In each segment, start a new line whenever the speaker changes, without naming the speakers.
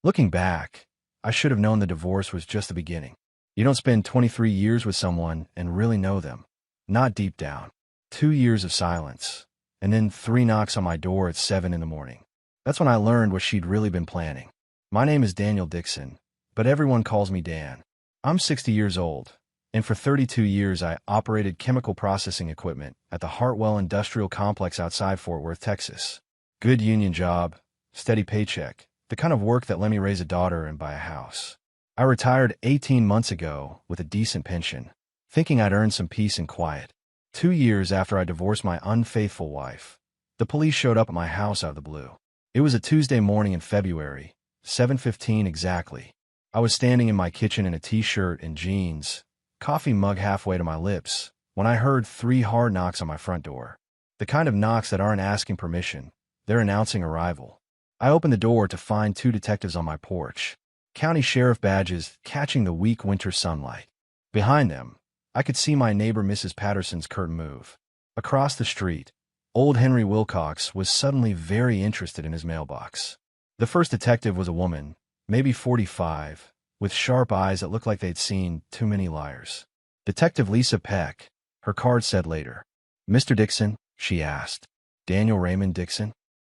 Looking back, I should have known the divorce was just the beginning. You don't spend 23 years with someone and really know them. Not deep down. 2 years of silence. And then 3 knocks on my door at 7 in the morning. That's when I learned what she'd really been planning. My name is Daniel Dixon, but everyone calls me Dan. I'm 60 years old, and for 32 years I operated chemical processing equipment at the Hartwell Industrial Complex outside Fort Worth, Texas. Good union job, steady paycheck, the kind of work that let me raise a daughter and buy a house. I retired 18 months ago with a decent pension, thinking I'd earned some peace and quiet. 2 years after I divorced my unfaithful wife, the police showed up at my house out of the blue. It was a Tuesday morning in February, 7:15 exactly. I was standing in my kitchen in a t-shirt and jeans, coffee mug halfway to my lips, when I heard 3 hard knocks on my front door. The kind of knocks that aren't asking permission, they're announcing arrival. I opened the door to find 2 detectives on my porch, county sheriff badges catching the weak winter sunlight. Behind them, I could see my neighbor Mrs. Patterson's curtain move. Across the street, old Henry Wilcox was suddenly very interested in his mailbox. The first detective was a woman, maybe 45, with sharp eyes that looked like they'd seen too many liars. Detective Lisa Peck, her card said later. "Mr. Dixon?" she asked. "Daniel Raymond Dixon?"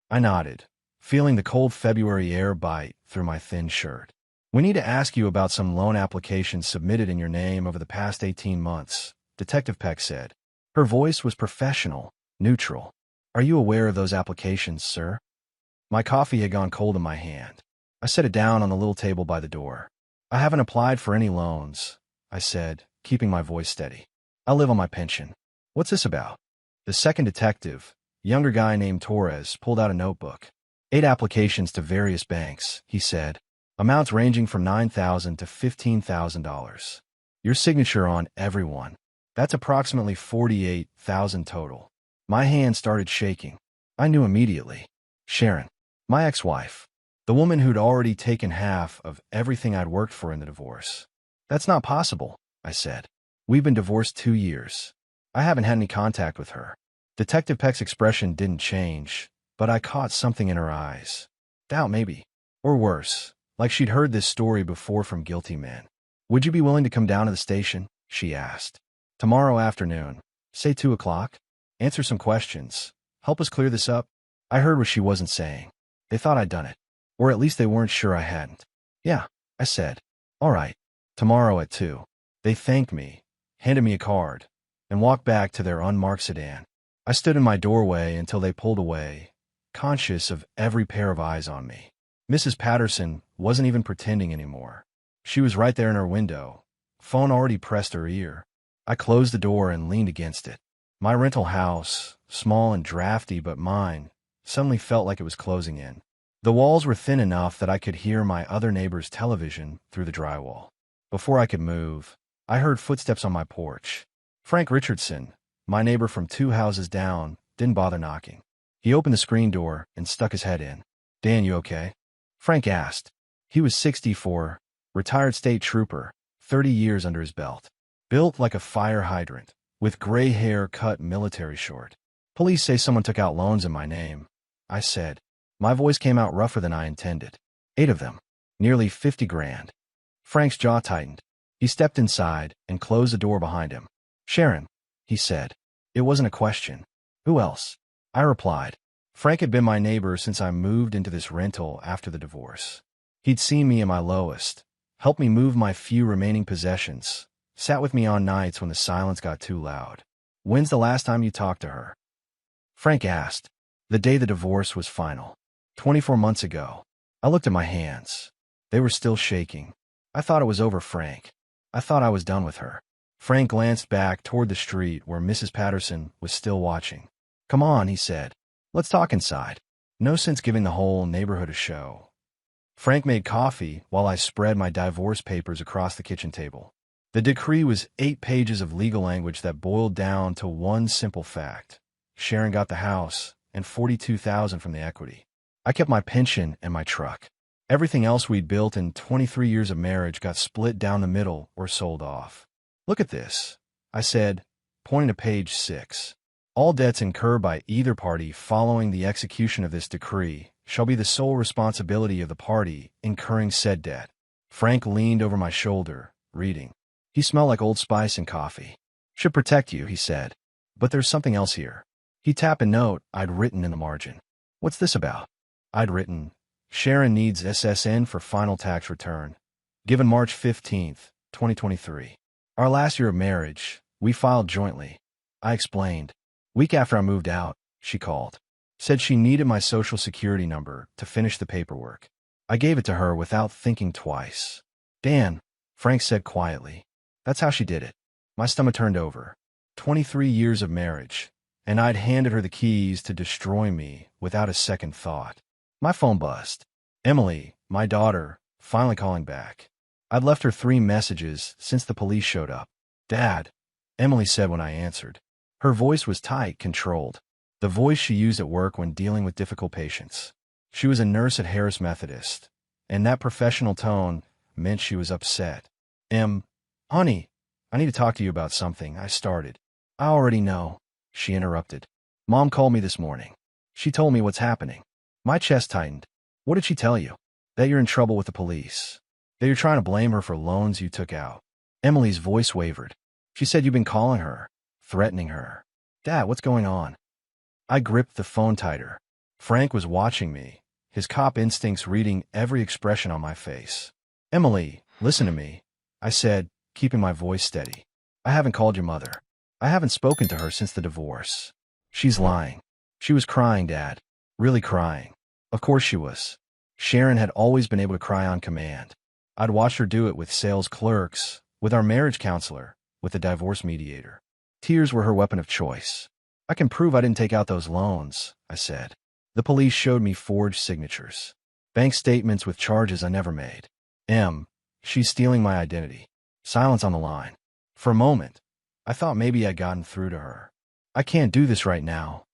I nodded, feeling the cold February air bite through my thin shirt. "We need to ask you about some loan applications submitted in your name over the past 18 months, Detective Peck said. Her voice was professional, neutral. "Are you aware of those applications, sir?" My coffee had gone cold in my hand. I set it down on the little table by the door. "I haven't applied for any loans," I said, keeping my voice steady. "I live on my pension." "What's this about?" The second detective, younger guy named Torres, pulled out a notebook. 8 applications to various banks, he said. Amounts ranging from $9,000 to $15,000. Your signature on every one. That's approximately $48,000 total. My hand started shaking. I knew immediately. Sharon, my ex-wife. The woman who'd already taken half of everything I'd worked for in the divorce. "That's not possible," I said. "We've been divorced 2 years. I haven't had any contact with her." Detective Peck's expression didn't change, but I caught something in her eyes. Doubt maybe. Or worse, like she'd heard this story before from guilty men. "Would you be willing to come down to the station?" she asked. "Tomorrow afternoon, say 2 o'clock? Answer some questions. Help us clear this up." I heard what she wasn't saying. They thought I'd done it. Or at least they weren't sure I hadn't. "Yeah," I said. "All right. Tomorrow at 2. They thanked me, handed me a card, and walked back to their unmarked sedan. I stood in my doorway until they pulled away, conscious of every pair of eyes on me. Mrs. Patterson wasn't even pretending anymore. She was right there in her window, phone already pressed her ear. I closed the door and leaned against it. My rental house, small and drafty but mine, suddenly felt like it was closing in. The walls were thin enough that I could hear my other neighbor's television through the drywall. Before I could move, I heard footsteps on my porch. Frank Richardson, my neighbor from 2 houses down, didn't bother knocking. He opened the screen door and stuck his head in. "Dan, you okay?" Frank asked. He was 64, retired state trooper, 30 years under his belt. Built like a fire hydrant, with gray hair cut military short. "Police say someone took out loans in my name," I said. My voice came out rougher than I intended. 8 of them. Nearly 50 grand. Frank's jaw tightened. He stepped inside and closed the door behind him. "Sharon," he said. It wasn't a question. "Who else?" I replied. Frank had been my neighbor since I moved into this rental after the divorce. He'd seen me at my lowest, helped me move my few remaining possessions, sat with me on nights when the silence got too loud. "When's the last time you talked to her?" Frank asked. "The day the divorce was final. 24 months ago." I looked at my hands. They were still shaking. I thought it was over, Frank. I thought I was done with her. Frank glanced back toward the street where Mrs. Patterson was still watching. "Come on," he said. "Let's talk inside. No sense giving the whole neighborhood a show." Frank made coffee while I spread my divorce papers across the kitchen table. The decree was 8 pages of legal language that boiled down to one simple fact. Sharon got the house and $42,000 from the equity. I kept my pension and my truck. Everything else we'd built in 23 years of marriage got split down the middle or sold off. "Look at this," I said, pointing to page 6. "All debts incurred by either party following the execution of this decree shall be the sole responsibility of the party incurring said debt. Frank leaned over my shoulder, reading. He smelled like Old Spice and coffee. Should protect you, he said. But there's something else here. He tapped a note I'd written in the margin. What's this about? I'd written, Sharon needs SSN for final tax return. Given March 15th, 2023. Our last year of marriage, we filed jointly. I explained. Week after I moved out, she called. Said she needed my social security number to finish the paperwork. I gave it to her without thinking twice. Dan, Frank said quietly. That's how she did it. My stomach turned over. 23 years of marriage, and I'd handed her the keys to destroy me without a second thought. My phone buzzed. Emily, my daughter, finally calling back. I'd left her 3 messages since the police showed up. Dad, Emily said when I answered. Her voice was tight, controlled. The voice she used at work when dealing with difficult patients. She was a nurse at Harris Methodist, and that professional tone meant she was upset. Honey, I need to talk to you about something, I started. I already know, she interrupted. Mom called me this morning. She told me what's happening. My chest tightened. What did she tell you? That you're in trouble with the police. That you're trying to blame her for loans you took out. Emily's voice wavered. She said you've been calling her, threatening her. Dad, what's going on? I gripped the phone tighter. Frank was watching me, his cop instincts reading every expression on my face. Emily, listen to me, I said, keeping my voice steady. I haven't called your mother. I haven't spoken to her since the divorce. She's lying. She was crying, Dad. Really crying. Of course she was. Sharon had always been able to cry on command. I'd watched her do it with sales clerks, with our marriage counselor, with the divorce mediator. Tears were her weapon of choice. I can prove I didn't take out those loans, I said. The police showed me forged signatures. Bank statements with charges I never made. She's stealing my identity. Silence on the line. For a moment, I thought maybe I'd gotten through to her. I can't do this right now,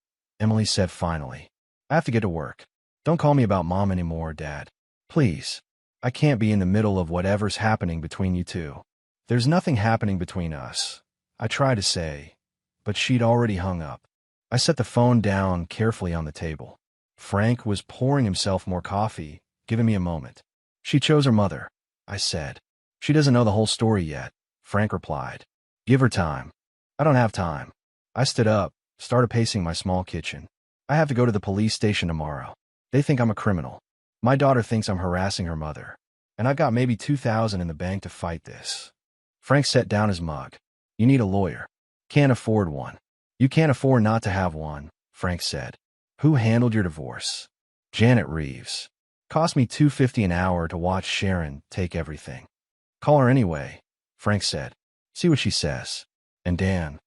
Emily said finally. I have to get to work. Don't call me about Mom anymore, Dad. Please. I can't be in the middle of whatever's happening between you two. There's nothing happening between us, I tried to say, but she'd already hung up. I set the phone down carefully on the table. Frank was pouring himself more coffee, giving me a moment. She chose her mother, I said. She doesn't know the whole story yet, Frank replied. Give her time. I don't have time. I stood up, started pacing my small kitchen. I have to go to the police station tomorrow. They think I'm a criminal. My daughter thinks I'm harassing her mother. And I've got maybe $2,000 in the bank to fight this. Frank set down his mug. You need a lawyer. Can't afford one. You can't afford not to have one, Frank said. Who handled your divorce? Janet Reeves. Cost me $2.50 an hour to watch Sharon take everything. Call her anyway, Frank said. See what she says. And Dan.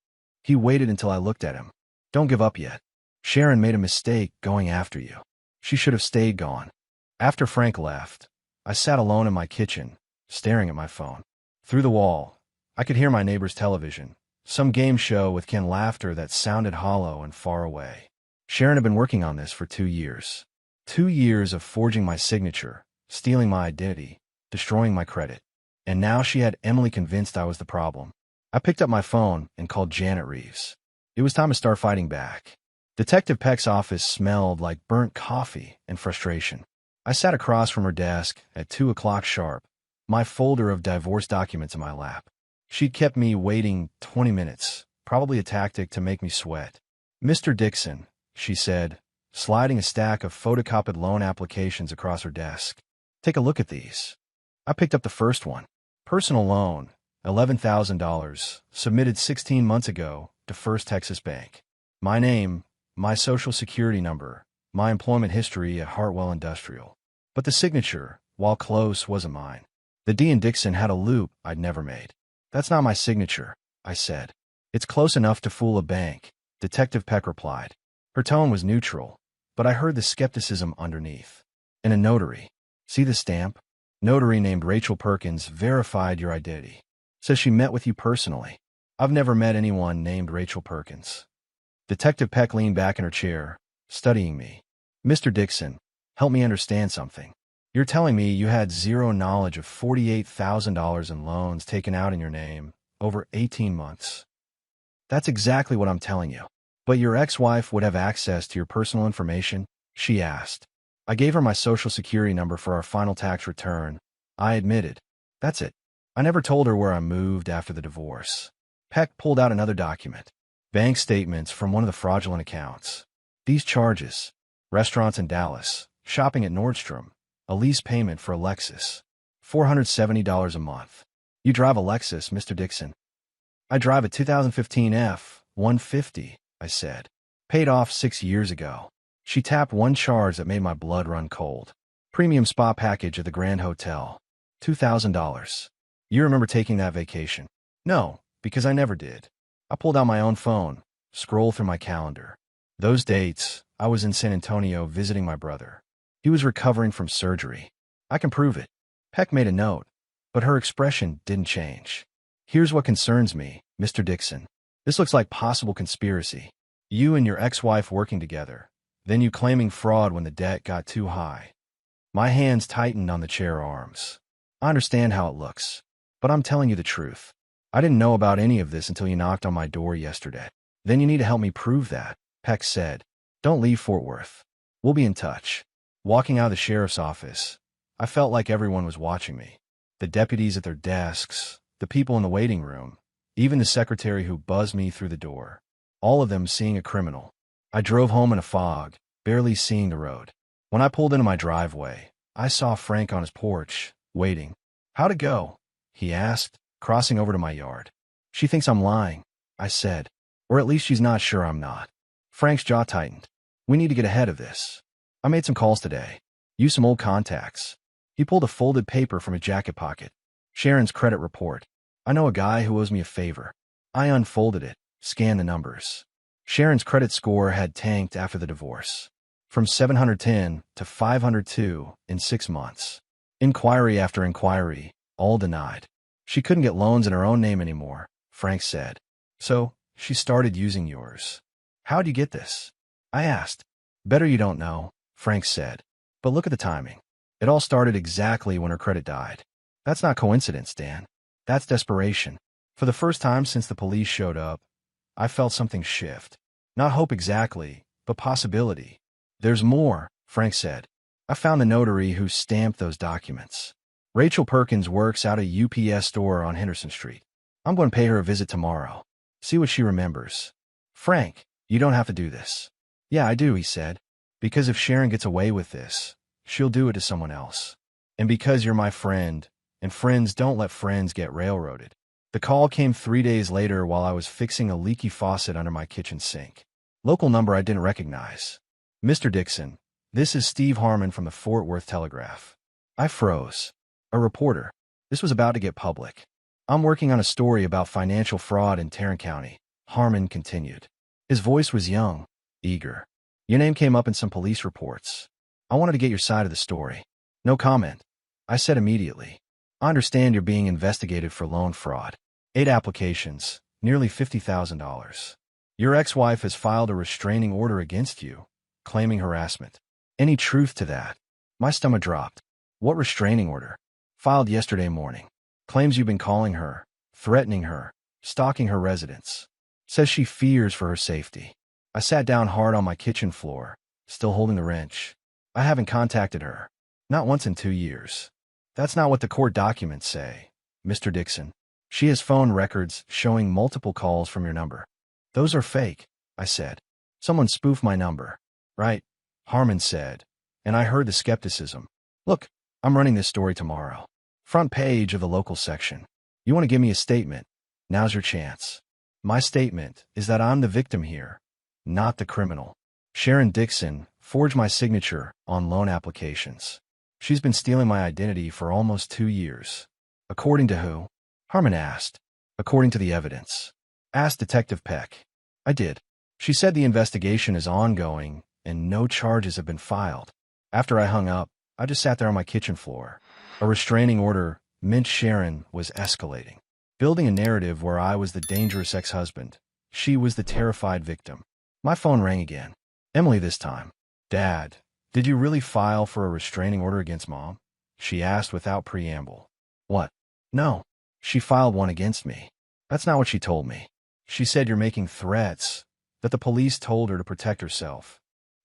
He waited until I looked at him. Don't give up yet. Sharon made a mistake going after you. She should have stayed gone. After Frank left, I sat alone in my kitchen, staring at my phone. Through the wall, I could hear my neighbor's television, some game show with Ken laughter that sounded hollow and far away. Sharon had been working on this for 2 years. 2 years of forging my signature, stealing my identity, destroying my credit. And now she had Emily convinced I was the problem. I picked up my phone and called Janet Reeves. It was time to start fighting back. Detective Peck's office smelled like burnt coffee and frustration. I sat across from her desk at 2 o'clock sharp, my folder of divorce documents in my lap. She'd kept me waiting 20 minutes, probably a tactic to make me sweat. Mr. Dixon, she said, sliding a stack of photocopied loan applications across her desk. Take a look at these. I picked up the first one. Personal loan, $11,000, submitted 16 months ago to First Texas Bank. My name, my social security number, my employment history at Hartwell Industrial. But the signature, while close, wasn't mine. The D in Dixon had a loop I'd never made. That's not my signature, I said. It's close enough to fool a bank, Detective Peck replied. Her tone was neutral, but I heard the skepticism underneath. And a notary. See the stamp? Notary named Rachel Perkins verified your identity. Says she met with you personally. I've never met anyone named Rachel Perkins. Detective Peck leaned back in her chair, studying me. Mr. Dixon, help me understand something. You're telling me you had zero knowledge of $48,000 in loans taken out in your name over 18 months. That's exactly what I'm telling you. But your ex-wife would have access to your personal information? She asked. I gave her my social security number for our final tax return. I admitted. That's it. I never told her where I moved after the divorce. Peck pulled out another document. Bank statements from one of the fraudulent accounts. These charges. Restaurants in Dallas. Shopping at Nordstrom. A lease payment for a Lexus. $470 a month. You drive a Lexus, Mr. Dixon. I drive a 2015 F-150, I said. Paid off 6 years ago. She tapped one charge that made my blood run cold. Premium spa package at the Grand Hotel. $2,000. You remember taking that vacation? No, because I never did. I pulled out my own phone, scrolled through my calendar. Those dates, I was in San Antonio visiting my brother. He was recovering from surgery. I can prove it. Peck made a note, but her expression didn't change. Here's what concerns me, Mr. Dixon. This looks like possible conspiracy. You and your ex-wife working together, then you claiming fraud when the debt got too high. My hands tightened on the chair arms. I understand how it looks, but I'm telling you the truth. I didn't know about any of this until you knocked on my door yesterday. Then you need to help me prove that, Peck said. Don't leave Fort Worth. We'll be in touch. Walking out of the sheriff's office, I felt like everyone was watching me. The deputies at their desks, the people in the waiting room, even the secretary who buzzed me through the door. All of them seeing a criminal. I drove home in a fog, barely seeing the road. When I pulled into my driveway, I saw Frank on his porch, waiting. How'd it go? He asked, crossing over to my yard. She thinks I'm lying, I said. Or at least she's not sure I'm not. Frank's jaw tightened. We need to get ahead of this. I made some calls today. Used some old contacts. He pulled a folded paper from his jacket pocket. Sharon's credit report. I know a guy who owes me a favor. I unfolded it, scanned the numbers. Sharon's credit score had tanked after the divorce. From 710 to 502 in 6 months. Inquiry after inquiry, all denied. She couldn't get loans in her own name anymore, Frank said. So, she started using yours. How'd you get this? I asked. Better you don't know, Frank said. But look at the timing. It all started exactly when her credit died. That's not coincidence, Dan. That's desperation. For the first time since the police showed up, I felt something shift. Not hope exactly, but possibility. There's more, Frank said. I found the notary who stamped those documents. Rachel Perkins works out a UPS store on Henderson Street. I'm going to pay her a visit tomorrow. See what she remembers. Frank, you don't have to do this. Yeah, I do, he said. Because if Sharon gets away with this, she'll do it to someone else. And because you're my friend, and friends don't let friends get railroaded. The call came 3 days later while I was fixing a leaky faucet under my kitchen sink. Local number I didn't recognize. Mr. Dixon, this is Steve Harmon from the Fort Worth Telegraph. I froze. A reporter. This was about to get public. I'm working on a story about financial fraud in Tarrant County, Harmon continued. His voice was young, eager. Your name came up in some police reports. I wanted to get your side of the story. No comment. I said immediately. I understand you're being investigated for loan fraud. 8 applications, nearly $50,000. Your ex-wife has filed a restraining order against you, claiming harassment. Any truth to that? My stomach dropped. What restraining order? Filed yesterday morning. Claims you've been calling her, threatening her, stalking her residence. Says she fears for her safety. I sat down hard on my kitchen floor, still holding the wrench. I haven't contacted her. Not once in 2 years. That's not what the court documents say, Mr. Dixon. She has phone records showing multiple calls from your number. Those are fake, I said. Someone spoofed my number. Right, Harmon said, and I heard the skepticism. Look, I'm running this story tomorrow. Front page of the local section. You want to give me a statement? Now's your chance. My statement is that I'm the victim here, not the criminal. Sharon Dixon forged my signature on loan applications. She's been stealing my identity for almost 2 years. According to who? Harmon asked. According to the evidence. Asked Detective Peck. I did. She said the investigation is ongoing and no charges have been filed. After I hung up, I just sat there on my kitchen floor. A restraining order meant Sharon was escalating. Building a narrative where I was the dangerous ex-husband. She was the terrified victim. My phone rang again. Emily this time. Dad, did you really file for a restraining order against Mom? She asked without preamble. What? No. She filed one against me. That's not what she told me. She said you're making threats, that the police told her to protect herself.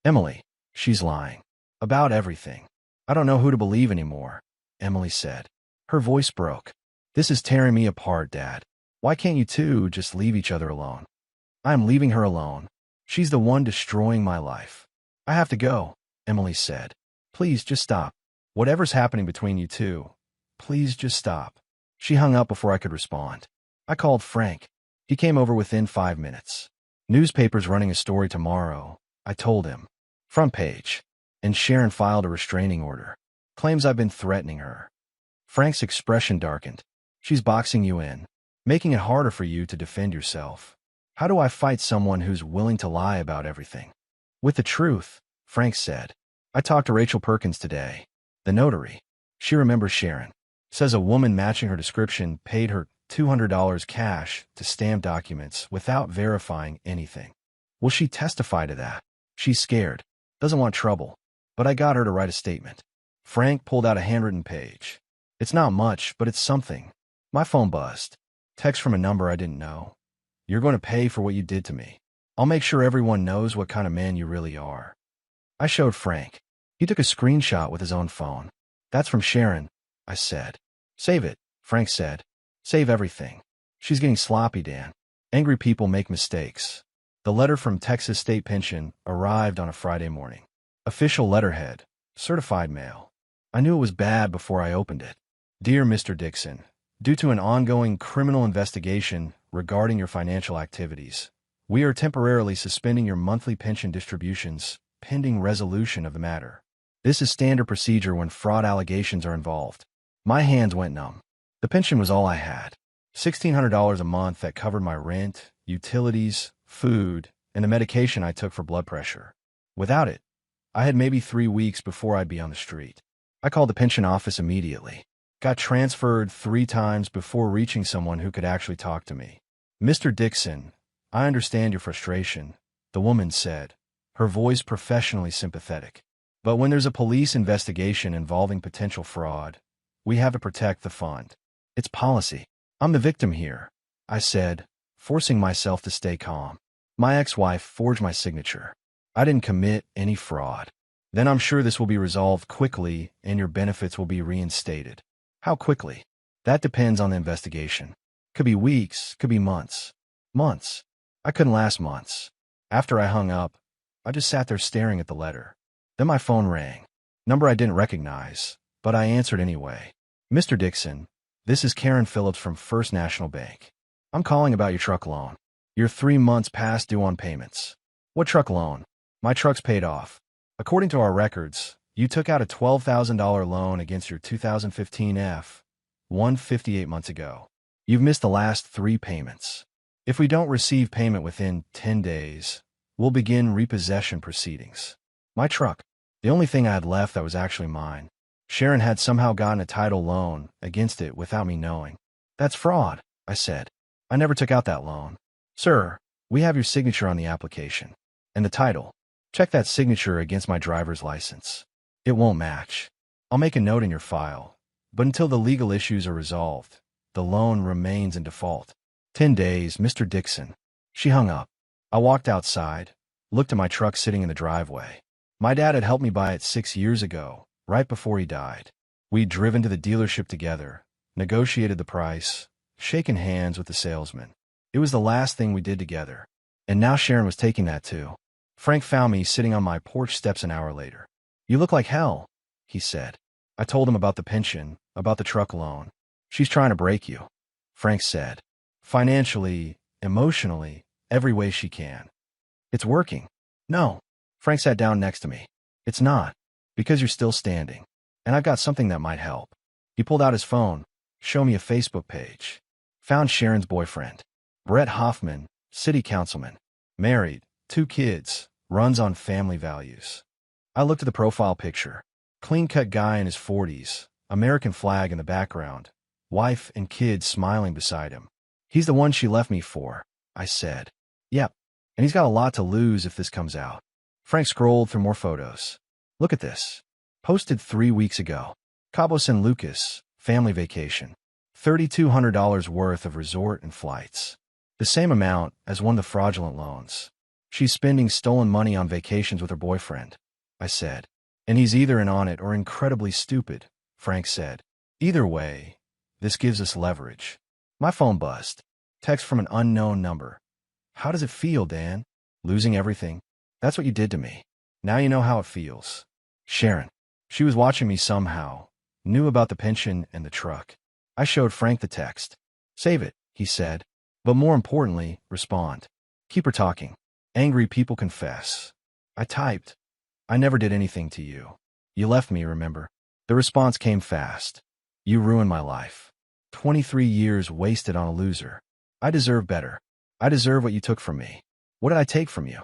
Emily, she's lying. About everything. I don't know who to believe anymore, Emily said. Her voice broke. This is tearing me apart, Dad. Why can't you two just leave each other alone? I am leaving her alone. She's the one destroying my life. I have to go, Emily said. Please just stop. Whatever's happening between you two, please just stop. She hung up before I could respond. I called Frank. He came over within 5 minutes. Newspaper's running a story tomorrow, I told him. Front page. And Sharon filed a restraining order. Claims I've been threatening her. Frank's expression darkened. She's boxing you in, making it harder for you to defend yourself. How do I fight someone who's willing to lie about everything? With the truth, Frank said. I talked to Rachel Perkins today, the notary. She remembers Sharon. Says a woman matching her description paid her $200 cash to stamp documents without verifying anything. Will she testify to that? She's scared. Doesn't want trouble. But I got her to write a statement. Frank pulled out a handwritten page. It's not much, but it's something. My phone buzzed. Text from a number I didn't know. You're going to pay for what you did to me. I'll make sure everyone knows what kind of man you really are. I showed Frank. He took a screenshot with his own phone. That's from Sharon, I said. Save it, Frank said. Save everything. She's getting sloppy, Dan. Angry people make mistakes. The letter from Texas State Pension arrived on a Friday morning. Official letterhead. Certified mail. I knew it was bad before I opened it. Dear Mr. Dixon, due to an ongoing criminal investigation regarding your financial activities, we are temporarily suspending your monthly pension distributions pending resolution of the matter. This is standard procedure when fraud allegations are involved. My hands went numb. The pension was all I had. $1,600 a month that covered my rent, utilities, food, and the medication I took for blood pressure. Without it, I had maybe 3 weeks before I'd be on the street. I called the pension office immediately. Got transferred 3 times before reaching someone who could actually talk to me. Mr. Dixon, I understand your frustration, the woman said, her voice professionally sympathetic. But when there's a police investigation involving potential fraud, we have to protect the fund. It's policy. I'm the victim here, I said, forcing myself to stay calm. My ex-wife forged my signature. I didn't commit any fraud. Then I'm sure this will be resolved quickly and your benefits will be reinstated. How quickly? That depends on the investigation. Could be weeks, could be months. Months. I couldn't last months. After I hung up, I just sat there staring at the letter. Then my phone rang. Number I didn't recognize, but I answered anyway. Mr. Dixon, this is Karen Phillips from First National Bank. I'm calling about your truck loan. You're 3 months past due on payments. What truck loan? My truck's paid off. According to our records, you took out a $12,000 loan against your 2015 F-150 8 months ago. You've missed the last 3 payments. If we don't receive payment within 10 days, we'll begin repossession proceedings. My truck, the only thing I had left that was actually mine. Sharon had somehow gotten a title loan against it without me knowing. That's fraud, I said. I never took out that loan. Sir, we have your signature on the application. And the title. Check that signature against my driver's license. It won't match. I'll make a note in your file. But until the legal issues are resolved, the loan remains in default. 10 days, Mr. Dixon. She hung up. I walked outside, looked at my truck sitting in the driveway. My dad had helped me buy it 6 years ago, right before he died. We'd driven to the dealership together, negotiated the price, shaken hands with the salesman. It was the last thing we did together. And now Sharon was taking that too. Frank found me sitting on my porch steps an hour later. You look like hell, he said. I told him about the pension, about the truck loan. She's trying to break you, Frank said. Financially, emotionally, every way she can. It's working. No. Frank sat down next to me. It's not. Because you're still standing. And I've got something that might help. He pulled out his phone, showed me a Facebook page. Found Sharon's boyfriend. Brett Hoffman, city councilman. Married, 2 kids, runs on family values. I looked at the profile picture. Clean-cut guy in his 40s, American flag in the background, wife and kids smiling beside him. He's the one she left me for, I said. Yep, and he's got a lot to lose if this comes out. Frank scrolled through more photos. Look at this. Posted 3 weeks ago. Cabo San Lucas, family vacation. $3,200 worth of resort and flights. The same amount as one of the fraudulent loans. She's spending stolen money on vacations with her boyfriend, I said. And he's either in on it or incredibly stupid, Frank said. Either way, this gives us leverage. My phone buzzed. Text from an unknown number. How does it feel, Dan? Losing everything? That's what you did to me. Now you know how it feels. Sharon. She was watching me somehow. Knew about the pension and the truck. I showed Frank the text. Save it, he said. But more importantly, respond. Keep her talking. Angry people confess. I typed. I never did anything to you. You left me, remember? The response came fast. You ruined my life. 23 years wasted on a loser. I deserve better. I deserve what you took from me. What did I take from you?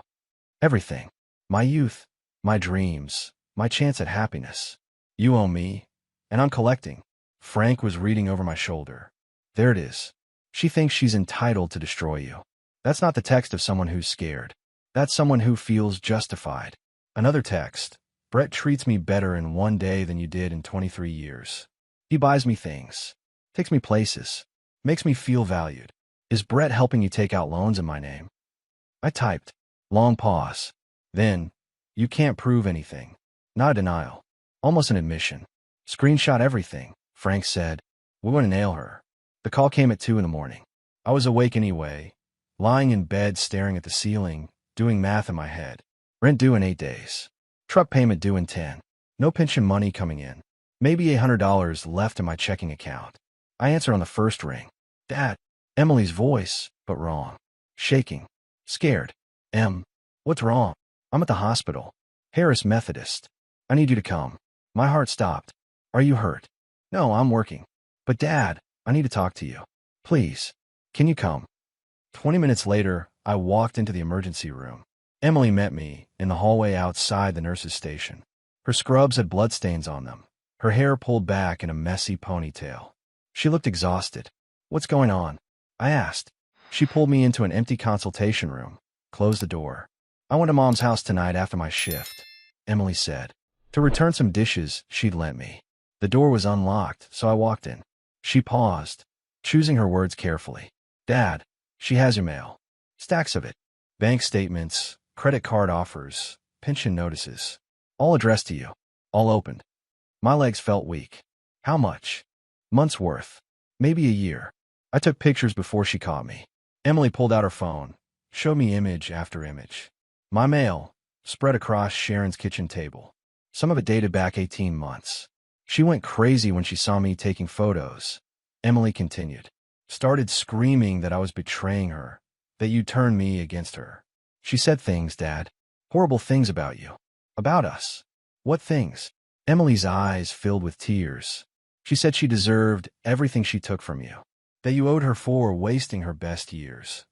Everything. My youth, my dreams, my chance at happiness. You owe me, and I'm collecting. Frank was reading over my shoulder. There it is. She thinks she's entitled to destroy you. That's not the text of someone who's scared. That's someone who feels justified. Another text. Brett treats me better in one day than you did in 23 years. He buys me things, takes me places, makes me feel valued. Is Brett helping you take out loans in my name? I typed. Long pause. Then, you can't prove anything. Not a denial. Almost an admission. Screenshot everything, Frank said. We want to nail her. The call came at 2 in the morning. I was awake anyway, lying in bed staring at the ceiling, doing math in my head. Rent due in 8 days. Truck payment due in 10. No pension money coming in. Maybe $800 left in my checking account. I answer on the first ring. Dad. Emily's voice, but wrong. Shaking. Scared. What's wrong? I'm at the hospital. Harris Methodist. I need you to come. My heart stopped. Are you hurt? No, I'm working. But Dad, I need to talk to you. Please. Can you come? 20 minutes later, I walked into the emergency room. Emily met me in the hallway outside the nurse's station. Her scrubs had bloodstains on them, her hair pulled back in a messy ponytail. She looked exhausted. What's going on? I asked. She pulled me into an empty consultation room, closed the door. I went to Mom's house tonight after my shift, Emily said, to return some dishes she'd lent me. The door was unlocked, so I walked in. She paused, choosing her words carefully. Dad, she has your mail. Stacks of it. Bank statements, credit card offers, pension notices. All addressed to you. All opened. My legs felt weak. How much? Months worth. Maybe a year. I took pictures before she caught me. Emily pulled out her phone, showed me image after image. My mail, spread across Sharon's kitchen table. Some of it dated back 18 months. She went crazy when she saw me taking photos. Emily continued. Started screaming that I was betraying her, that you turned me against her. She said things, Dad. Horrible things about you. About us. What things? Emily's eyes filled with tears. She said she deserved everything she took from you, that you owed her for wasting her best years.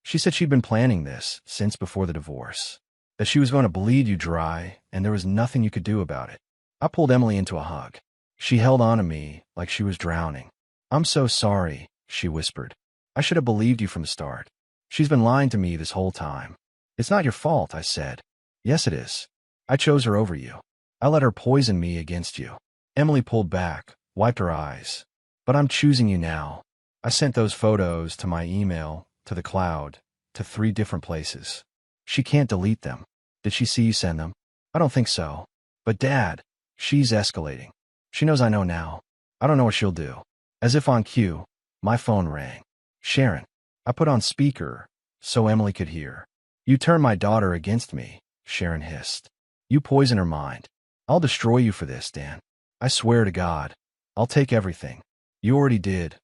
She said she'd been planning this since before the divorce, that she was going to bleed you dry and there was nothing you could do about it. I pulled Emily into a hug. She held on to me like she was drowning. I'm so sorry, she whispered. I should have believed you from the start. She's been lying to me this whole time. It's not your fault, I said. Yes, it is. I chose her over you. I let her poison me against you. Emily pulled back, wiped her eyes. But I'm choosing you now. I sent those photos to my email, to the cloud, to 3 different places. She can't delete them. Did she see you send them? I don't think so. But Dad, she's escalating. She knows I know now. I don't know what she'll do. As if on cue, my phone rang. Sharon. I put on speaker so Emily could hear. You turned my daughter against me, Sharon hissed. You poison her mind. I'll destroy you for this, Dan. I swear to God. I'll take everything. You already did,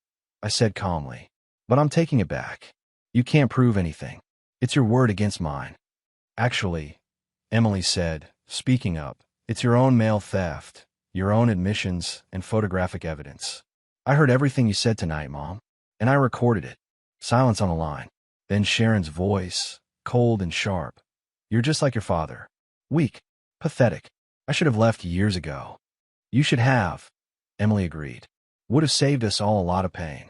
I said calmly. But I'm taking it back. You can't prove anything. It's your word against mine. Actually, Emily said, speaking up, it's your own mail theft, your own admissions and photographic evidence. I heard everything you said tonight, Mom, and I recorded it. Silence on the line. Then Sharon's voice, cold and sharp. You're just like your father. Weak. Pathetic. I should have left years ago. You should have, Emily agreed. Would have saved us all a lot of pain.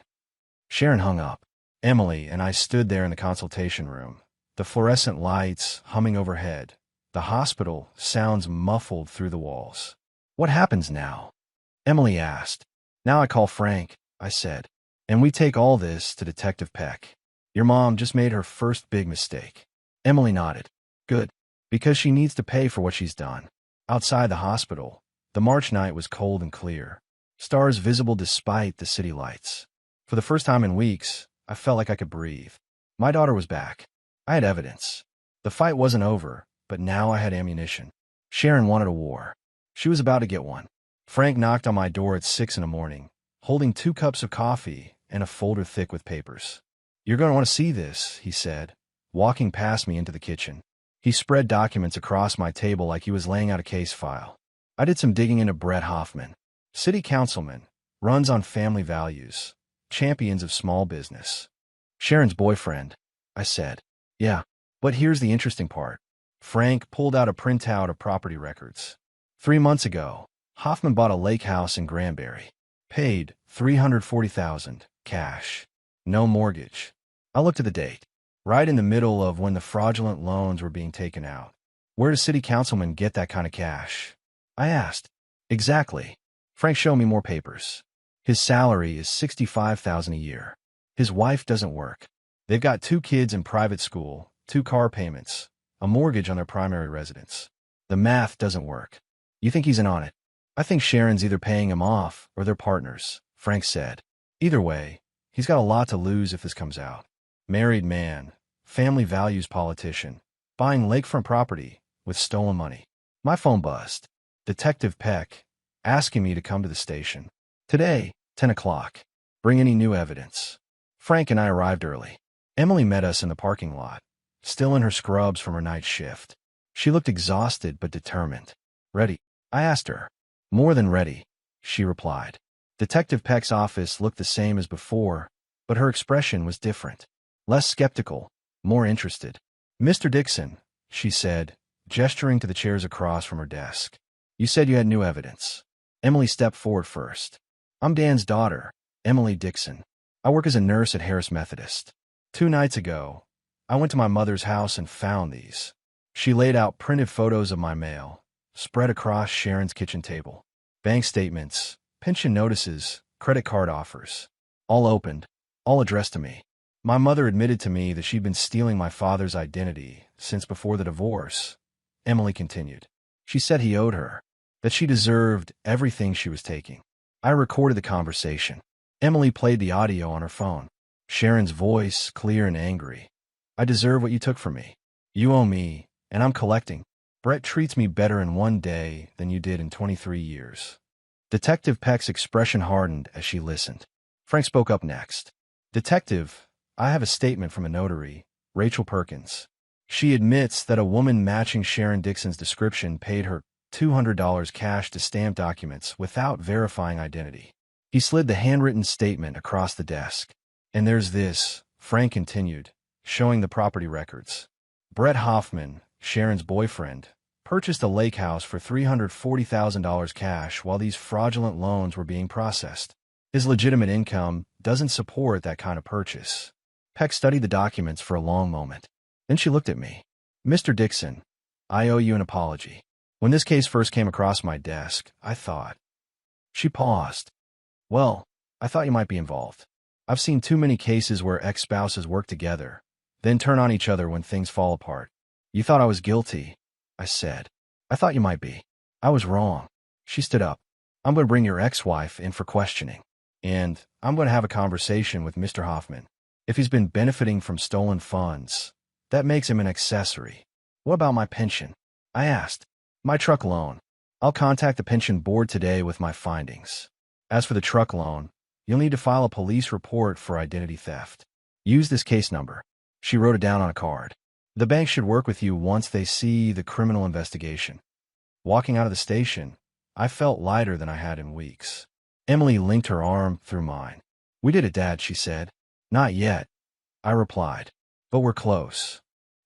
Sharon hung up. Emily and I stood there in the consultation room, the fluorescent lights humming overhead, the hospital sounds muffled through the walls. What happens now? Emily asked. Now I call Frank, I said, and we take all this to Detective Peck. Your mom just made her first big mistake. Emily nodded. Good. Because she needs to pay for what she's done. Outside the hospital, the March night was cold and clear, stars visible despite the city lights. For the first time in weeks, I felt like I could breathe. My daughter was back. I had evidence. The fight wasn't over, but now I had ammunition. Sharon wanted a war. She was about to get one. Frank knocked on my door at 6 in the morning, holding 2 cups of coffee and a folder thick with papers. "You're going to want to see this," he said, walking past me into the kitchen. He spread documents across my table like he was laying out a case file. I did some digging into Brett Hoffman, city councilman, runs on family values, champions of small business. Sharon's boyfriend, I said. Yeah, but here's the interesting part. Frank pulled out a printout of property records. 3 months ago, Hoffman bought a lake house in Granbury. Paid $340,000, cash. No mortgage. I looked at the date. Right in the middle of when the fraudulent loans were being taken out. Where does city councilmen get that kind of cash? I asked. Exactly. Frank showed me more papers. His salary is $65,000 a year. His wife doesn't work. They've got 2 kids in private school, 2 car payments, a mortgage on their primary residence. The math doesn't work. You think he's in on it? I think Sharon's either paying him off or they're partners, Frank said. Either way, he's got a lot to lose if this comes out. Married man, family values politician, buying lakefront property with stolen money. My phone buzzed. Detective Peck, asking me to come to the station. Today, 10 o'clock. Bring any new evidence. Frank and I arrived early. Emily met us in the parking lot, still in her scrubs from her night shift. She looked exhausted but determined. Ready? I asked her. More than ready, she replied. Detective Peck's office looked the same as before, but her expression was different. Less skeptical, more interested. Mr. Dixon, she said, gesturing to the chairs across from her desk. You said you had new evidence. Emily stepped forward first. I'm Dan's daughter, Emily Dixon. I work as a nurse at Harris Methodist. 2 nights ago, I went to my mother's house and found these. She laid out printed photos of my mail, spread across Sharon's kitchen table. Bank statements, pension notices, credit card offers. All opened, all addressed to me. My mother admitted to me that she'd been stealing my father's identity since before the divorce. Emily continued. She said he owed her, that she deserved everything she was taking. I recorded the conversation. Emily played the audio on her phone. Sharon's voice, clear and angry. I deserve what you took from me. You owe me, and I'm collecting. Brett treats me better in 1 day than you did in 23 years. Detective Peck's expression hardened as she listened. Frank spoke up next. Detective, I have a statement from a notary, Rachel Perkins. She admits that a woman matching Sharon Dixon's description paid her $200 cash to stamp documents without verifying identity. He slid the handwritten statement across the desk. And there's this, Frank continued, showing the property records. Brett Hoffman, Sharon's boyfriend, purchased a lake house for $340,000 cash while these fraudulent loans were being processed. His legitimate income doesn't support that kind of purchase. Peck studied the documents for a long moment. Then she looked at me. Mr. Dixon, I owe you an apology. When this case first came across my desk, I thought. She paused. Well, I thought you might be involved. I've seen too many cases where ex-spouses work together, then turn on each other when things fall apart. You thought I was guilty, I said. I thought you might be. I was wrong. She stood up. I'm going to bring your ex-wife in for questioning. And I'm going to have a conversation with Mr. Hoffman. If he's been benefiting from stolen funds, that makes him an accessory. What about my pension? I asked. My truck loan. I'll contact the pension board today with my findings. As for the truck loan, you'll need to file a police report for identity theft. Use this case number. She wrote it down on a card. The bank should work with you once they see the criminal investigation. Walking out of the station, I felt lighter than I had in weeks. Emily linked her arm through mine. We did it, Dad, she said. Not yet, I replied. But we're close.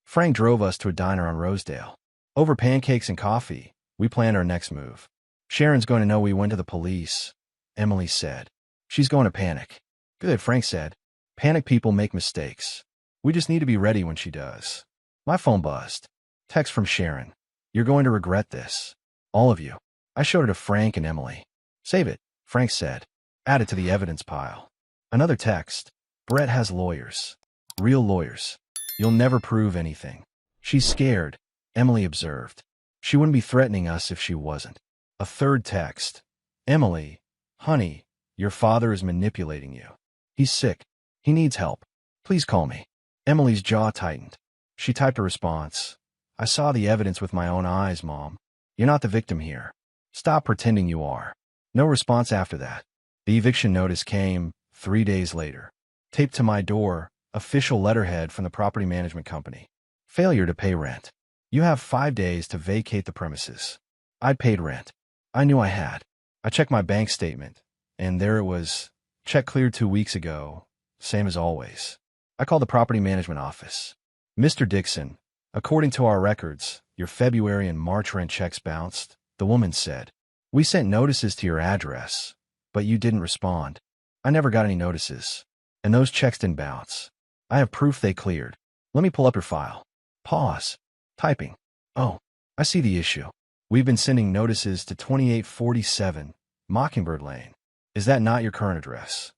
Frank drove us to a diner on Rosedale. Over pancakes and coffee, we planned our next move. Sharon's going to know we went to the police, Emily said. She's going to panic. Good, Frank said. Panic people make mistakes. We just need to be ready when she does. My phone buzzed. Text from Sharon. You're going to regret this. All of you. I showed it to Frank and Emily. Save it, Frank said. Add it to the evidence pile. Another text. Brett has lawyers. Real lawyers. You'll never prove anything. She's scared, Emily observed. She wouldn't be threatening us if she wasn't. A third text. Emily, honey, your father is manipulating you. He's sick. He needs help. Please call me. Emily's jaw tightened. She typed a response. I saw the evidence with my own eyes, Mom. You're not the victim here. Stop pretending you are. No response after that. The eviction notice came 3 days later. Taped to my door, official letterhead from the property management company. Failure to pay rent. You have 5 days to vacate the premises. I'd paid rent. I knew I had. I checked my bank statement, and there it was. Check cleared 2 weeks ago. Same as always. I called the property management office. Mr. Dixon, according to our records, your February and March rent checks bounced, the woman said. We sent notices to your address, but you didn't respond. I never got any notices. And those checks didn't bounce. I have proof they cleared. Let me pull up your file. Pause. Typing. Oh, I see the issue. We've been sending notices to 2847 Mockingbird Lane. Is that not your current address?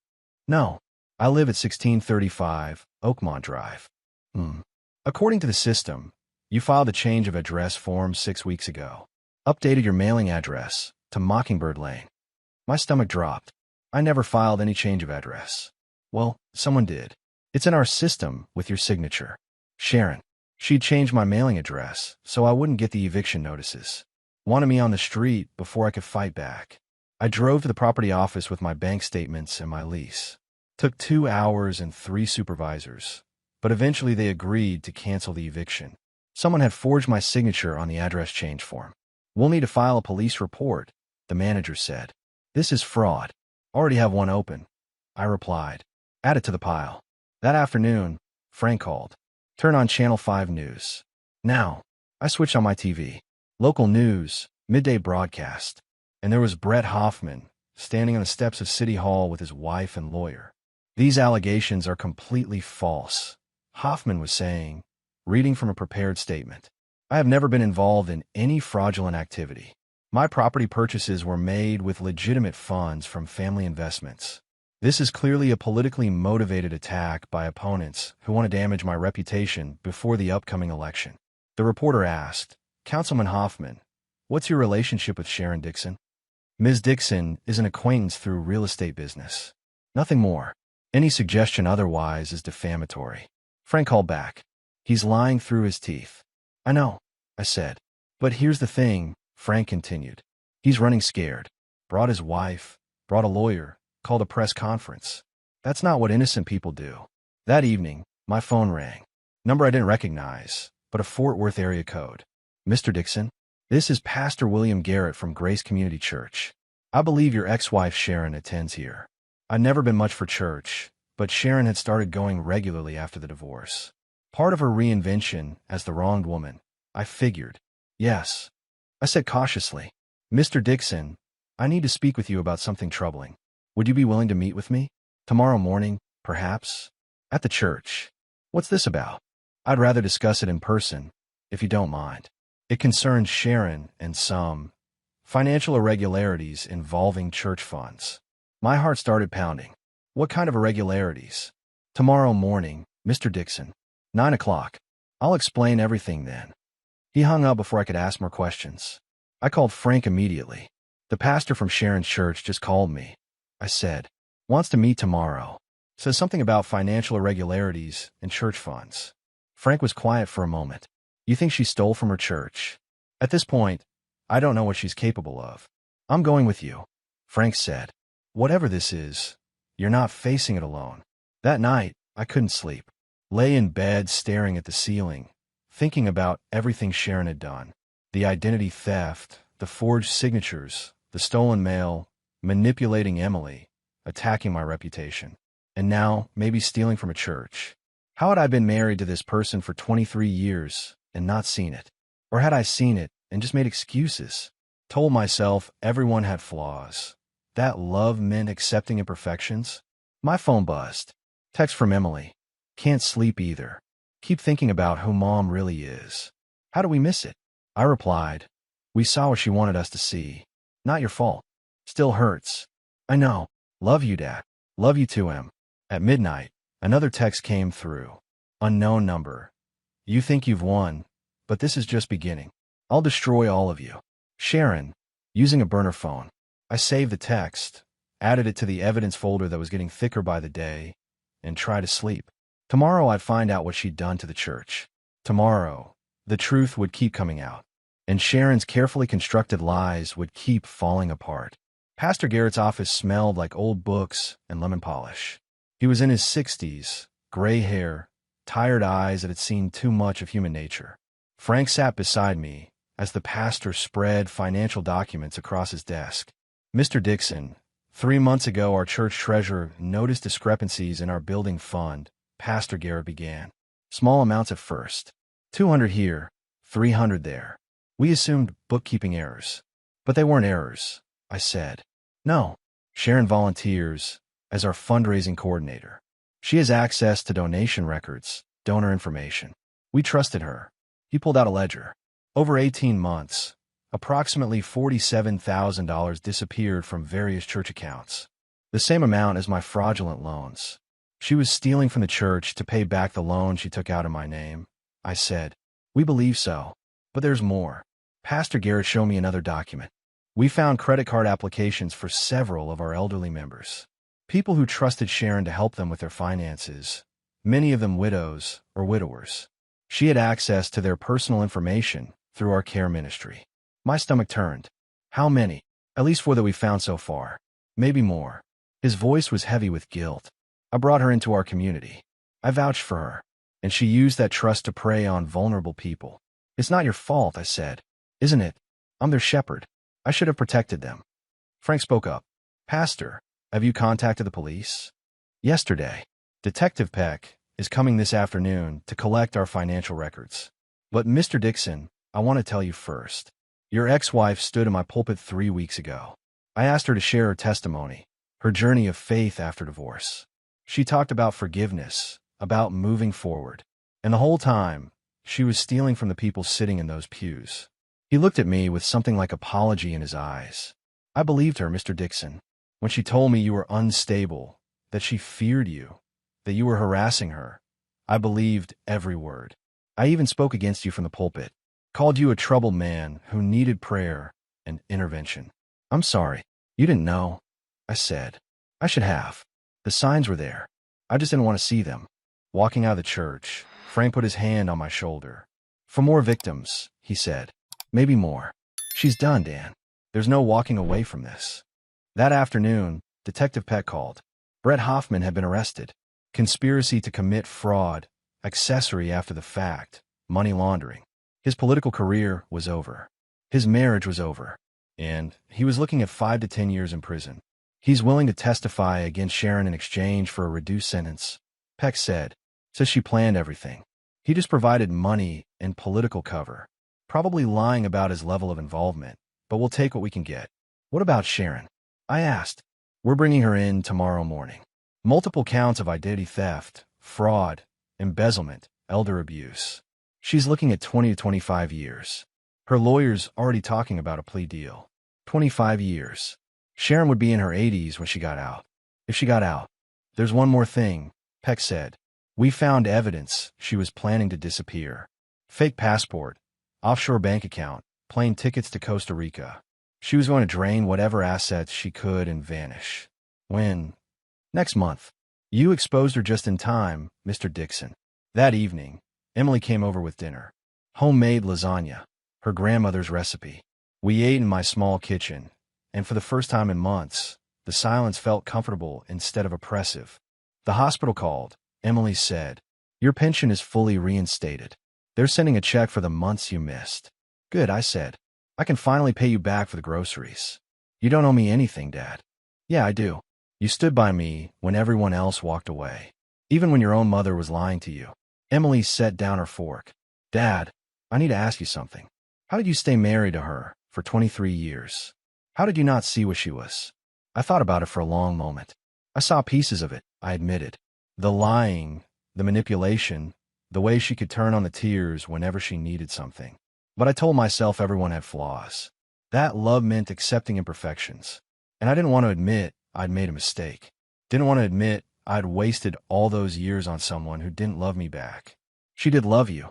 No. I live at 1635 Oakmont Drive. According to the system, you filed a change of address form 6 weeks ago. Updated your mailing address to Mockingbird Lane. My stomach dropped. I never filed any change of address. Well, someone did. It's in our system with your signature. Sharon. She'd changed my mailing address so I wouldn't get the eviction notices. Wanted me on the street before I could fight back. I drove to the property office with my bank statements and my lease. Took 2 hours and 3 supervisors, but eventually they agreed to cancel the eviction. Someone had forged my signature on the address change form. We'll need to file a police report, the manager said. This is fraud. Already have one open. I replied. Add it to the pile. That afternoon, Frank called. Turn on Channel 5 News. Now, I switched on my TV. Local news, midday broadcast. And there was Brett Hoffman, standing on the steps of City Hall with his wife and lawyer. These allegations are completely false, Hoffman was saying, reading from a prepared statement. I have never been involved in any fraudulent activity. My property purchases were made with legitimate funds from family investments. This is clearly a politically motivated attack by opponents who want to damage my reputation before the upcoming election. The reporter asked, Councilman Hoffman, what's your relationship with Sharon Dixon? Ms. Dixon is an acquaintance through real estate business. Nothing more. Any suggestion otherwise is defamatory. Frank called back. He's lying through his teeth. I know, I said. But here's the thing, Frank continued. He's running scared. Brought his wife, brought a lawyer, called a press conference. That's not what innocent people do. That evening, my phone rang. Number I didn't recognize, but a Fort Worth area code. Mr. Dixon, this is Pastor William Garrett from Grace Community Church. I believe your ex-wife Sharon attends here. I'd never been much for church, but Sharon had started going regularly after the divorce. Part of her reinvention as the wronged woman, I figured. Yes. I said cautiously, Mr. Dixon, I need to speak with you about something troubling. Would you be willing to meet with me? Tomorrow morning, perhaps? At the church. What's this about? I'd rather discuss it in person, if you don't mind. It concerns Sharon and some financial irregularities involving church funds. My heart started pounding. What kind of irregularities? Tomorrow morning, Mr. Dixon. 9 o'clock. I'll explain everything then. He hung up before I could ask more questions. I called Frank immediately. The pastor from Sharon's church just called me. I said, wants to meet tomorrow. Says something about financial irregularities and church funds. Frank was quiet for a moment. You think she stole from her church? At this point, I don't know what she's capable of. I'm going with you, Frank said. Whatever this is, you're not facing it alone. That night, I couldn't sleep. Lay in bed staring at the ceiling, thinking about everything Sharon had done. The identity theft, the forged signatures, the stolen mail, manipulating Emily, attacking my reputation. And now, maybe stealing from a church. How had I been married to this person for 23 years and not seen it? Or had I seen it and just made excuses? Told myself everyone had flaws. That love meant accepting imperfections? My phone buzzed. Text from Emily. Can't sleep either. Keep thinking about who Mom really is. How do we miss it? I replied. We saw what she wanted us to see. Not your fault. Still hurts. I know. Love you, Dad. Love you too, Em. At midnight, another text came through. Unknown number. You think you've won, but this is just beginning. I'll destroy all of you. Sharon, using a burner phone. I saved the text, added it to the evidence folder that was getting thicker by the day, and tried to sleep. Tomorrow I'd find out what she'd done to the church. Tomorrow, the truth would keep coming out, and Sharon's carefully constructed lies would keep falling apart. Pastor Garrett's office smelled like old books and lemon polish. He was in his 60s, gray hair, tired eyes that had seen too much of human nature. Frank sat beside me as the pastor spread financial documents across his desk. Mr. Dixon, 3 months ago our church treasurer noticed discrepancies in our building fund, Pastor Garrett began. Small amounts at first. 200 here, 300 there. We assumed bookkeeping errors. But they weren't errors, I said. No. Sharon volunteers as our fundraising coordinator. She has access to donation records, donor information. We trusted her. He pulled out a ledger. Over 18 months, approximately $47,000 disappeared from various church accounts. The same amount as my fraudulent loans. She was stealing from the church to pay back the loan she took out in my name. I said, we believe so. But there's more. Pastor Garrett showed me another document. We found credit card applications for several of our elderly members. People who trusted Sharon to help them with their finances, many of them widows or widowers. She had access to their personal information through our care ministry. My stomach turned. How many? At least 4 that we found so far. Maybe more. His voice was heavy with guilt. I brought her into our community. I vouched for her, and she used that trust to prey on vulnerable people. It's not your fault, I said. Isn't it? I'm their shepherd. I should have protected them. Frank spoke up. Pastor, have you contacted the police? Yesterday. Detective Peck is coming this afternoon to collect our financial records. But Mr. Dixon, I want to tell you first. Your ex-wife stood in my pulpit 3 weeks ago. I asked her to share her testimony, her journey of faith after divorce. She talked about forgiveness, about moving forward. And the whole time, she was stealing from the people sitting in those pews. He looked at me with something like apology in his eyes. I believed her, Mr. Dixon, when she told me you were unstable, that she feared you, that you were harassing her. I believed every word. I even spoke against you from the pulpit, called you a troubled man who needed prayer and intervention. I'm sorry. You didn't know, I said. I should have. The signs were there. I just didn't want to see them. Walking out of the church, Frank put his hand on my shoulder. For more victims, he said. Maybe more. She's done, Dan. There's no walking away from this. That afternoon, Detective Peck called. Brett Hoffman had been arrested. Conspiracy to commit fraud, accessory after the fact, money laundering. His political career was over. His marriage was over. And he was looking at 5 to 10 years in prison. He's willing to testify against Sharon in exchange for a reduced sentence. Peck said. Says she planned everything. He just provided money and political cover. Probably lying about his level of involvement, but we'll take what we can get. What about Sharon? I asked. We're bringing her in tomorrow morning. Multiple counts of identity theft, fraud, embezzlement, elder abuse. She's looking at 20 to 25 years. Her lawyer's already talking about a plea deal. 25 years. Sharon would be in her 80s when she got out. If she got out. There's one more thing, Peck said. We found evidence she was planning to disappear. Fake passport, offshore bank account, plane tickets to Costa Rica. She was going to drain whatever assets she could and vanish. When? Next month. You exposed her just in time, Mr. Dixon. That evening, Emily came over with dinner. Homemade lasagna, her grandmother's recipe. We ate in my small kitchen, and for the first time in months, the silence felt comfortable instead of oppressive. The hospital called. Emily said, your pension is fully reinstated. They're sending a check for the months you missed. Good, I said. I can finally pay you back for the groceries. You don't owe me anything, Dad. Yeah, I do. You stood by me when everyone else walked away. Even when your own mother was lying to you. Emily set down her fork. Dad, I need to ask you something. How did you stay married to her for 23 years? How did you not see what she was? I thought about it for a long moment. I saw pieces of it, I admitted. The lying, the manipulation, the way she could turn on the tears whenever she needed something. But I told myself everyone had flaws. That love meant accepting imperfections. And I didn't want to admit I'd made a mistake. Didn't want to admit I'd wasted all those years on someone who didn't love me back. She did love you,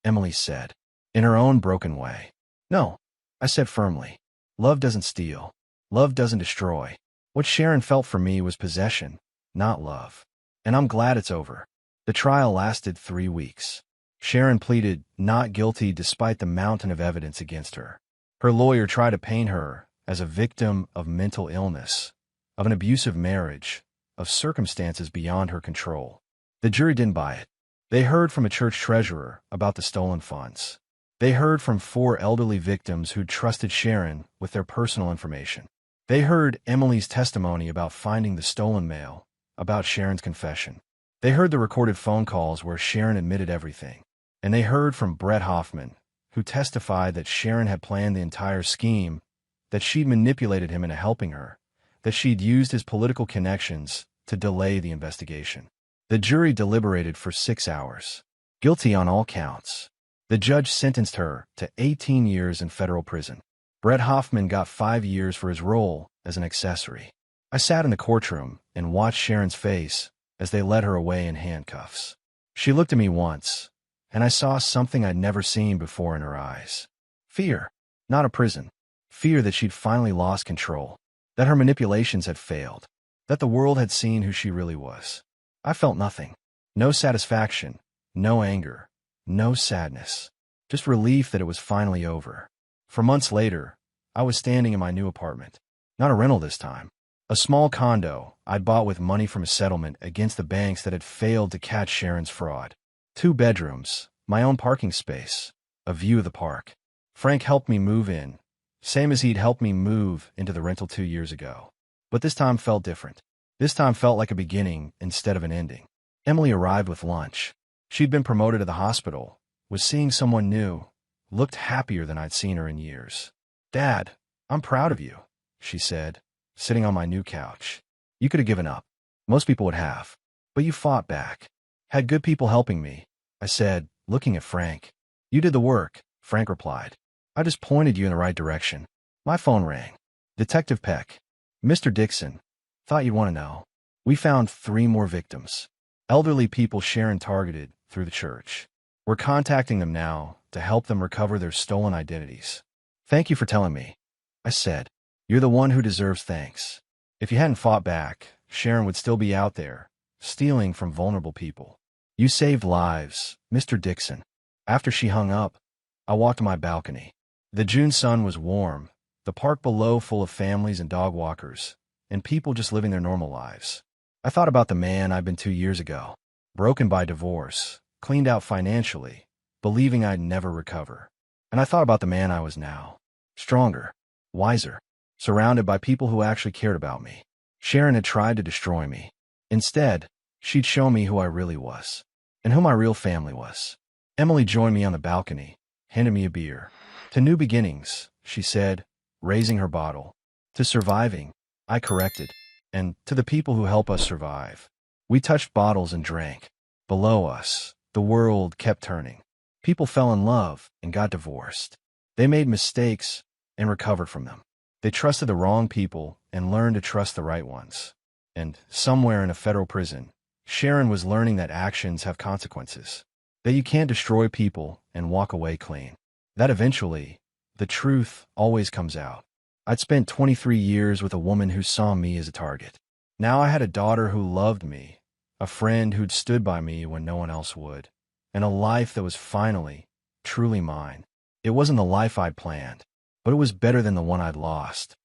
Emily said, in her own broken way. No, I said firmly. Love doesn't steal. Love doesn't destroy. What Sharon felt for me was possession, not love. And I'm glad it's over. The trial lasted 3 weeks. Sharon pleaded not guilty despite the mountain of evidence against her. Her lawyer tried to paint her as a victim of mental illness, of an abusive marriage, of circumstances beyond her control. The jury didn't buy it. They heard from a church treasurer about the stolen funds. They heard from 4 elderly victims who'd trusted Sharon with their personal information. They heard Emily's testimony about finding the stolen mail, about Sharon's confession. They heard the recorded phone calls where Sharon admitted everything. And they heard from Brett Hoffman, who testified that Sharon had planned the entire scheme, that she'd manipulated him into helping her, that she'd used his political connections to delay the investigation. The jury deliberated for 6 hours. Guilty on all counts. The judge sentenced her to 18 years in federal prison. Brett Hoffman got 5 years for his role as an accessory. I sat in the courtroom and watched Sharon's face as they led her away in handcuffs. She looked at me once, and I saw something I'd never seen before in her eyes. Fear, not a prison. Fear that she'd finally lost control, that her manipulations had failed, that the world had seen who she really was. I felt nothing. No satisfaction, no anger, no sadness. Just relief that it was finally over. For months later, I was standing in my new apartment. Not a rental this time. A small condo I'd bought with money from a settlement against the banks that had failed to catch Sharon's fraud. 2 bedrooms, my own parking space, a view of the park. Frank helped me move in, same as he'd helped me move into the rental 2 years ago. But this time felt different. This time felt like a beginning instead of an ending. Emily arrived with lunch. She'd been promoted to the hospital, was seeing someone new, looked happier than I'd seen her in years. "Dad, I'm proud of you," she said, sitting on my new couch. "You could have given up. Most people would have. But you fought back. Had good people helping me," I said, looking at Frank. "You did the work," Frank replied. "I just pointed you in the right direction." My phone rang. "Detective Peck. Mr. Dixon. Thought you'd want to know. We found 3 more victims. Elderly people Sharon targeted through the church. We're contacting them now to help them recover their stolen identities." "Thank you for telling me," I said. "You're the one who deserves thanks. If you hadn't fought back, Sharon would still be out there, stealing from vulnerable people. You saved lives, Mr. Dixon." After she hung up, I walked to my balcony. The June sun was warm, the park below full of families and dog walkers, and people just living their normal lives. I thought about the man I'd been 2 years ago, broken by divorce, cleaned out financially, believing I'd never recover. And I thought about the man I was now, stronger, wiser, surrounded by people who actually cared about me. Sharon had tried to destroy me. Instead, she'd show me who I really was, and who my real family was. Emily joined me on the balcony, handed me a beer. "To new beginnings," she said, raising her bottle. "To surviving," I corrected. "And to the people who help us survive." We touched bottles and drank. Below us, the world kept turning. People fell in love and got divorced. They made mistakes and recovered from them. They trusted the wrong people and learned to trust the right ones. And somewhere in a federal prison, Sharon was learning that actions have consequences, that you can't destroy people and walk away clean, that eventually, the truth always comes out. I'd spent 23 years with a woman who saw me as a target. Now I had a daughter who loved me, a friend who'd stood by me when no one else would, and a life that was finally, truly mine. It wasn't the life I'd planned, but it was better than the one I'd lost.